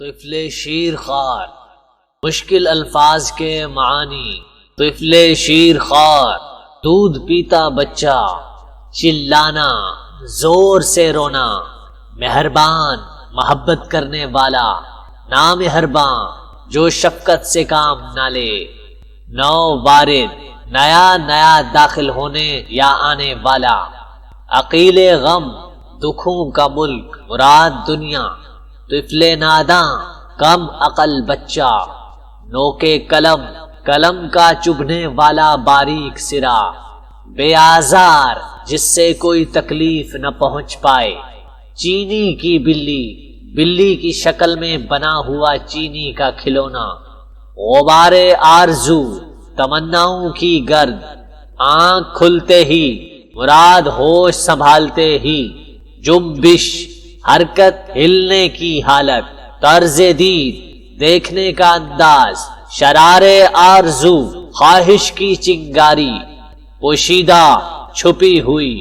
طفل شیر خوار، مشکل الفاظ کے معانی۔ طفل شیر خوار، دودھ پیتا بچہ، چلانا، زور سے رونا، مہربان، محبت کرنے والا، نامہربان، جو شفقت سے کام نہ لے، نو وارد، نیا داخل ہونے یا آنے والا، عقیل غم، دکھوں کا ملک، مراد دنیا۔ طفل ناداں، کم عقل بچہ، نوکے قلم، قلم کا چبھنے والا باریک سرا، بے آزار، جس سے کوئی تکلیف نہ پہنچ پائے، چینی کی بلی، بلی کی شکل میں بنا ہوا چینی کا کھلونا، غبار آرزو، تمناؤں کی گرد، آنکھ کھلتے ہی، مراد ہوش سنبھالتے ہی، جنبش، حرکت، ہلنے کی حالت، طرز دید، دیکھنے کا انداز، شرار آرزو، خواہش کی چنگاری، پوشیدہ، چھپی ہوئی،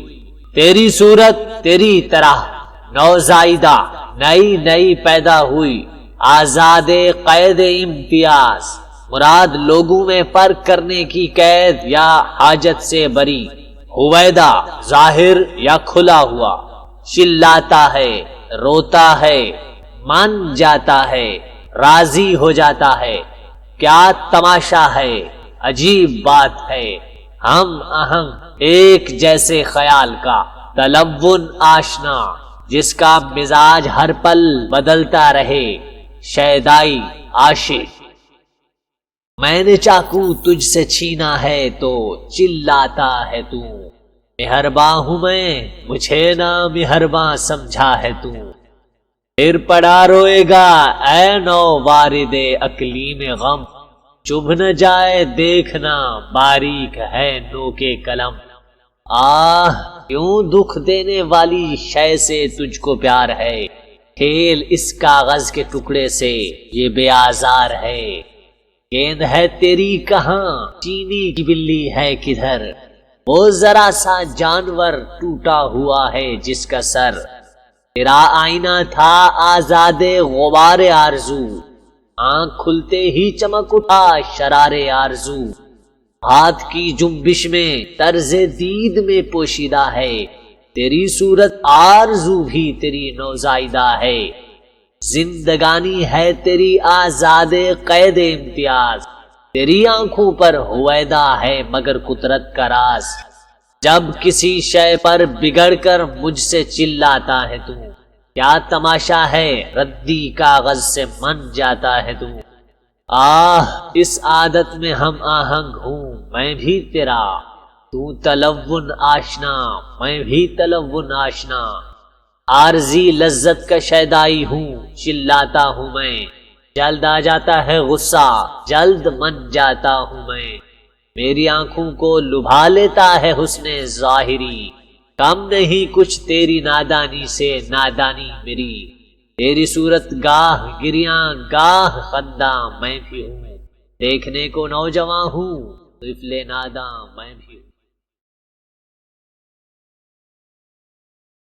تیری صورت تیری طرح، نوزائیدہ، نئی پیدا ہوئی، آزاد قید امتیاز، مراد لوگوں میں فرق کرنے کی قید یا حاجت سے بری، ہویدا، ظاہر یا کھلا ہوا، چلاتا ہے، روتا ہے، مان جاتا ہے، راضی ہو جاتا ہے، کیا تماشا ہے، عجیب بات ہے، ہم اہم ایک جیسے خیال کا، تلون آشنا، جس کا مزاج ہر پل بدلتا رہے، شیدائی، عاشق۔ میں نے چاقو تجھ سے چھینا ہے تو چلاتا ہے تو، مہرباں ہوں میں، مجھے نا مہرباں سمجھا ہے تو، پھر پڑا روئے گا اے نو وارد اقلیم غم، چبھ نہ جائے دیکھنا باریک ہے نو کے قلم۔ آہ، کیوں دکھ دینے والی شے سے تجھ کو پیار ہے، کھیل اس کاغذ کے ٹکڑے سے یہ بے آزار ہے، گیند ہے تیری کہاں، چینی کی بلی ہے کدھر، وہ ذرا سا جانور ٹوٹا ہوا ہے جس کا سر، تیرا آئینہ تھا آزاد غبار آرزو، آنکھ کھلتے ہی چمک اٹھا شرار آرزو، ہاتھ کی جنبش میں طرز دید میں پوشیدہ ہے، تیری صورت آرزو بھی تیری نوزائیدہ ہے، زندگانی ہے تیری آزاد قید امتیاز، تیری آنکھوں پر ہویدا ہے مگر قدرت کا راز، جب کسی شے پر بگڑ کر مجھ سے چلاتا ہے تو، کیا تماشا ہے، ردی کاغذ سے من جاتا ہے تو، آہ، اس عادت میں ہم آہنگ ہوں میں بھی تیرا، تو تلون آشنا میں بھی تلون آشنا، عارضی لذت کا شیدائی ہوں، چلاتا ہوں میں، جلد آ جاتا ہے غصہ، جلد من جاتا ہوں میں، میری آنکھوں کو لبھا لیتا ہے حسن ظاہری، کم نہیں کچھ تیری نادانی سے نادانی میری، تیری صورت گاہ گریاں گاہ خنداں میں بھی ہوں، دیکھنے کو نوجواں ہوں، طفل ناداں میں بھی ہوں۔